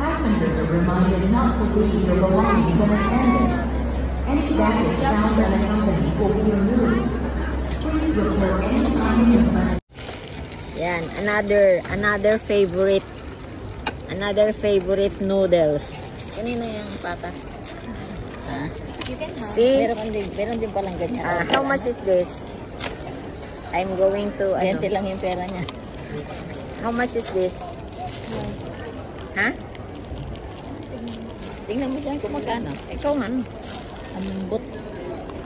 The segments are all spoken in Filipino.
Passengers are reminded not to leave their belongings unattended. Any baggage found unaccompanied will be removed. Please report any item. Yan, another favorite noodles. Kanina yung patas. See? Meron din palang ganyan. How much is this? I'm going to 20 lang yung pera niya. How much is this? Ha? Tingnan mo dyan kung magkano. Ikaw man. Ambot.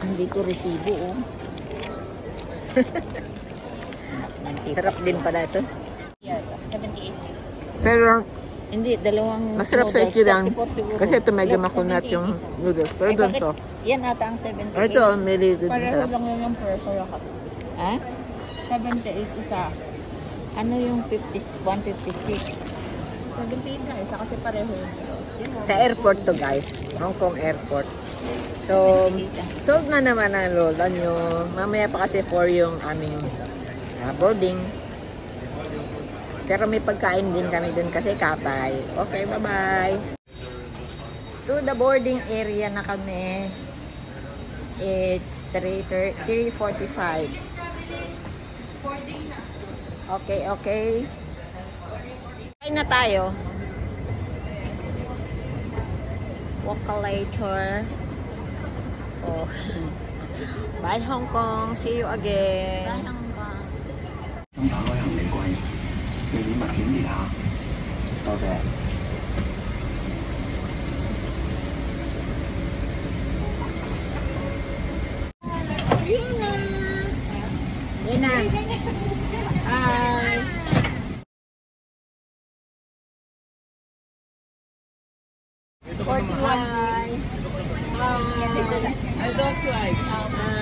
Hindi ko resibo, oh. Sarap din pala ito. 78. Pero hindi, dalawang masarap sa ikilang. Kasi ito medyo makunat yung noodles. Pero doon so. Yan ata ang 78. Ito, medyo masarap. Pareho lang yun yung per yakap. Ha? 78 isa. Ano yung 156? 78 na isa kasi pareho yun. Sa airport to guys. Hong Kong airport. So, sold na naman ang lola nyo. Mamaya pa kasi for yung aming boarding. Pero may pagkain din kami dun kasi kapay. Okay, bye-bye. To the boarding area na kami. It's 3:45. Okay. Kain na tayo. Walk later. Oh. Bye Hong Kong. See you again. Bye Hong Kong. 咁打開行李櫃，避免物顯列下。多謝。Yena. Hi. I don't like.